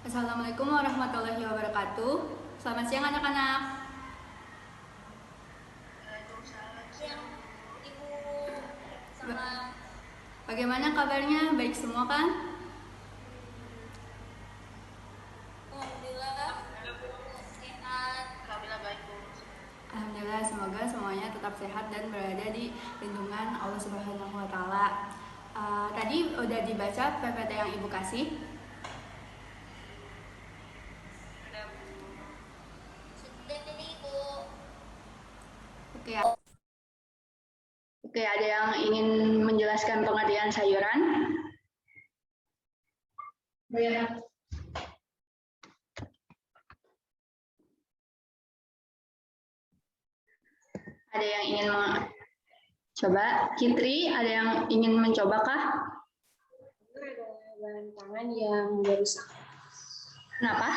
Assalamualaikum warahmatullahi wabarakatuh. Selamat siang anak-anak. Siang, Ibu. Salam. Bagaimana kabarnya? Baik semua kan? Alhamdulillah sehat. Alhamdulillah baik, Bu. Alhamdulillah, semoga semuanya tetap sehat dan berada di lindungan Allah Subhanahu wa taala. Tadi udah dibaca PPT yang Ibu kasih? Sudah, Bu. Sudah nih, Ibu. Oke ya. Oke, ada yang ingin menjelaskan pengertian sayuran? Ya. Ada yang ingin coba? Kitri, ada yang ingin mencoba kah? Ada bahan pangan yang merusak. Kenapa?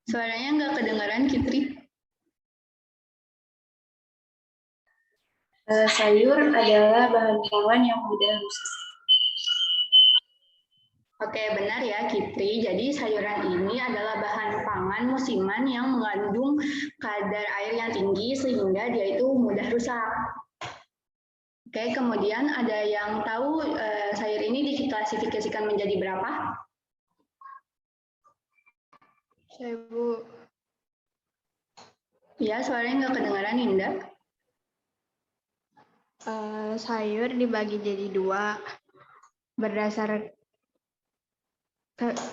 Suaranya nggak kedengaran, Kitri. Sayur adalah bahan pangan yang mudah rusak. Oke, benar ya, Kitri. Jadi sayuran ini adalah bahan pangan musiman yang mengandung kadar air yang tinggi sehingga dia itu mudah rusak. Oke, kemudian ada yang tahu sayur ini diklasifikasikan menjadi berapa? Saya, Bu. Ya, suaranya nggak kedengaran, Indah. Sayur dibagi jadi dua.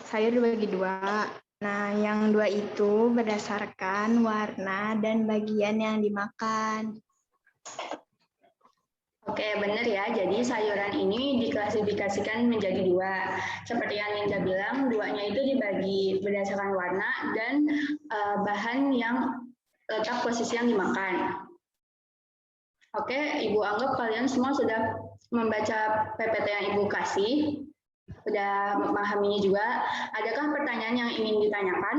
Sayur dibagi dua. Nah, yang dua itu berdasarkan warna dan bagian yang dimakan. Oke, benar ya. Jadi sayuran ini diklasifikasikan menjadi dua. Seperti yang Ninja bilang, duanya itu dibagi berdasarkan warna dan bahan yang letak posisi yang dimakan. Oke, Ibu anggap kalian semua sudah membaca PPT yang Ibu kasih, sudah memahaminya juga. Adakah pertanyaan yang ingin ditanyakan?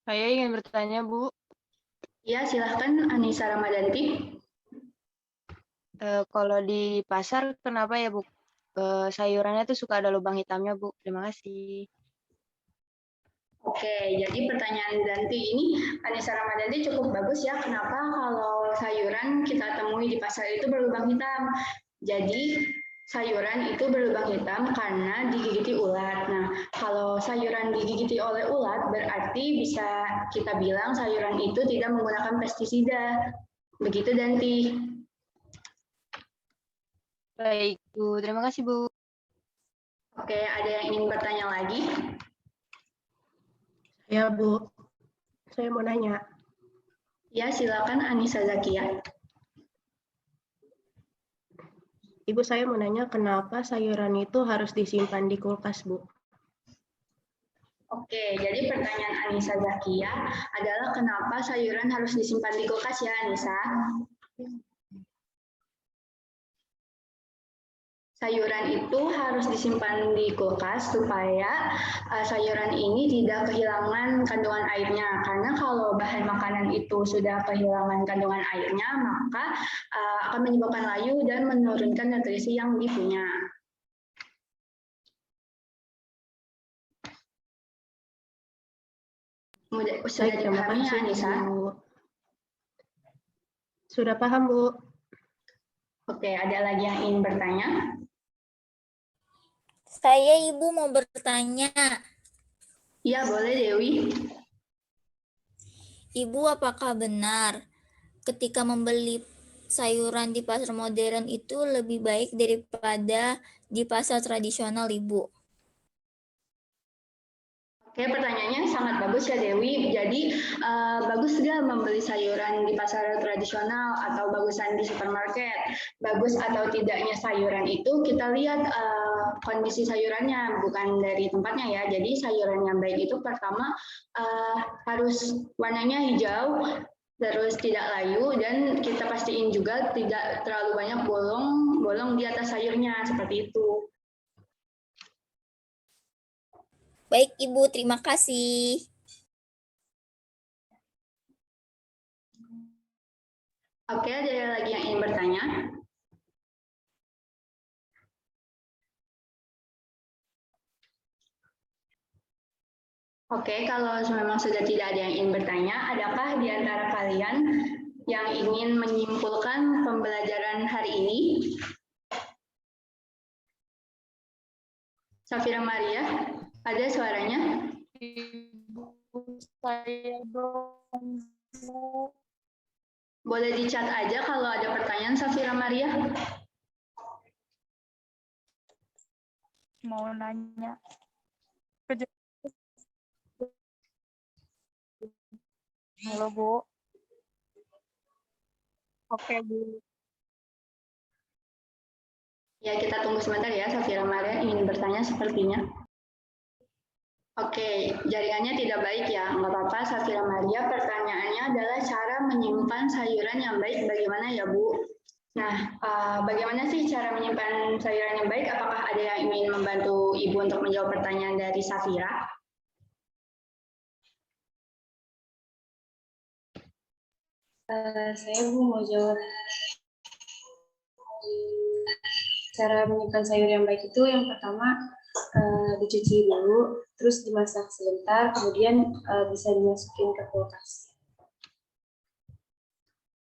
Saya ingin bertanya, Bu. Ya, silahkan Anissa Ramadanti. Kalau di pasar kenapa ya, Bu? Sayurannya tuh suka ada lubang hitamnya, Bu. Terima kasih. Oke, jadi pertanyaan Danti ini, Anissa Ramadanti cukup bagus ya. Kenapa kalau sayuran kita temui di pasar itu berlubang hitam? Jadi sayuran itu berlubang hitam karena digigiti ulat. Nah, kalau sayuran digigiti oleh ulat berarti bisa kita bilang sayuran itu tidak menggunakan pestisida. Begitu Danti. Baik, Bu. Terima kasih, Bu. Oke, ada yang ingin bertanya lagi? Ya, Bu. Saya mau nanya. Ya, silakan Anissa Zakia. Ibu, saya mau nanya kenapa sayuran itu harus disimpan di kulkas, Bu? Oke, jadi pertanyaan Anissa Zakia adalah kenapa sayuran harus disimpan di kulkas ya, Anissa? Sayuran itu harus disimpan di kulkas supaya sayuran ini tidak kehilangan kandungan airnya. Karena kalau bahan makanan itu sudah kehilangan kandungan airnya, maka akan menyebabkan layu dan menurunkan nutrisi yang dipunya. Sudah dipahami ya, Anissa? Bu. Sudah paham, Bu. Oke, ada lagi yang ingin bertanya? Saya, Ibu, mau bertanya. Iya, boleh Dewi. Ibu, apakah benar ketika membeli sayuran di pasar modern itu lebih baik daripada di pasar tradisional, Ibu? Oke, pertanyaannya sangat bagus ya Dewi. Jadi bagus nggak membeli sayuran di pasar tradisional atau bagusan di supermarket? Bagus atau tidaknya sayuran itu kita lihat kondisi sayurannya, bukan dari tempatnya ya. Jadi sayuran yang baik itu pertama harus warnanya hijau, terus tidak layu, dan kita pastiin juga tidak terlalu banyak bolong di atas sayurnya, seperti itu. Baik, Ibu, terima kasih. Oke, ada lagi yang ingin bertanya? Oke, kalau memang sudah tidak ada yang ingin bertanya, adakah di antara kalian yang ingin menyimpulkan pembelajaran hari ini? Safira Maria, ada suaranya? Boleh di-chat aja kalau ada pertanyaan, Safira Maria. Mau nanya. Halo, Bu. Oke, Bu. Ya, kita tunggu sebentar ya, Safira Maria ingin bertanya sepertinya. Oke, jaringannya tidak baik ya, nggak apa-apa Safira Maria. Pertanyaannya adalah cara menyimpan sayuran yang baik bagaimana ya Bu? Nah, bagaimana sih cara menyimpan sayuran yang baik? Apakah ada yang ingin membantu Ibu untuk menjawab pertanyaan dari Safira? Saya Bu mau jawab. Cara menyimpan sayur yang baik itu yang pertama dicuci dulu, terus dimasak sebentar, kemudian bisa dimasukin ke kulkas.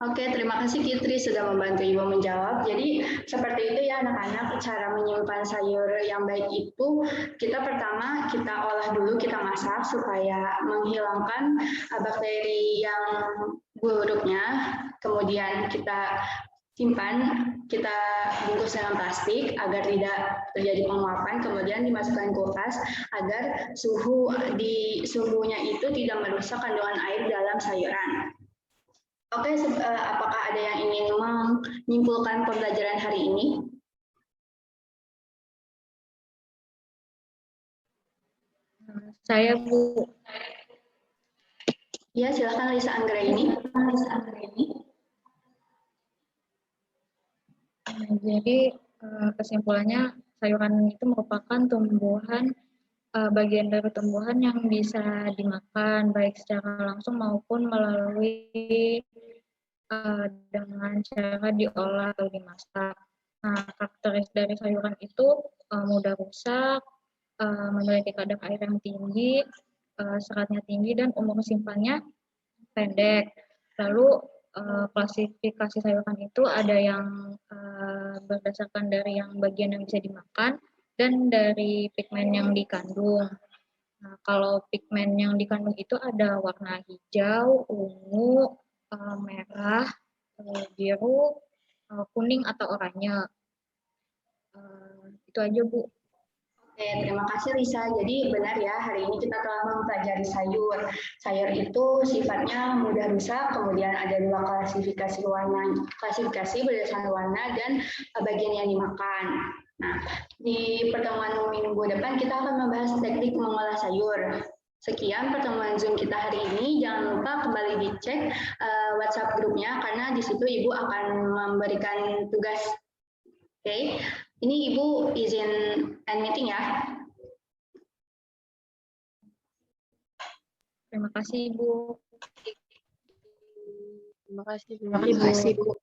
Oke, terima kasih Kitri sudah membantu Ibu menjawab. Jadi seperti itu ya anak-anak, cara menyimpan sayur yang baik itu kita pertama kita olah dulu, kita masak supaya menghilangkan bakteri yang buruknya. Kemudian kita simpan, kita bungkus dengan plastik agar tidak terjadi penguapan, kemudian dimasukkan kulkas agar suhunya itu tidak merusak kandungan air dalam sayuran. Oke, apakah ada yang ingin menyimpulkan pembelajaran hari ini? Saya, Bu. Ya, silakan Lisa Anggraini. Jadi kesimpulannya sayuran itu merupakan tumbuhan bagian dari tumbuhan yang bisa dimakan baik secara langsung maupun melalui dengan cara diolah atau dimasak. Nah, karakteristik dari sayuran itu mudah rusak, memiliki kadar air yang tinggi, seratnya tinggi, dan umur simpannya pendek. Lalu klasifikasi sayuran itu ada yang berdasarkan dari yang bagian yang bisa dimakan dan dari pigmen yang dikandung. Nah, kalau pigmen yang dikandung itu ada warna hijau, ungu, merah, biru, kuning atau oranye. Itu aja, Bu. Oke, terima kasih Lisa. Jadi benar ya, hari ini kita telah mempelajari sayur. Sayur itu sifatnya mudah rusak, kemudian ada dua klasifikasi berdasarkan warna dan bagian yang dimakan. Nah, di pertemuan minggu depan kita akan membahas teknik mengolah sayur. Sekian pertemuan Zoom kita hari ini. Jangan lupa kembali dicek WhatsApp grupnya karena di situ Ibu akan memberikan tugas. Oke. Ini Ibu izin end meeting ya. Terima kasih, Ibu. Terima kasih, Bu. Terima kasih, Bu.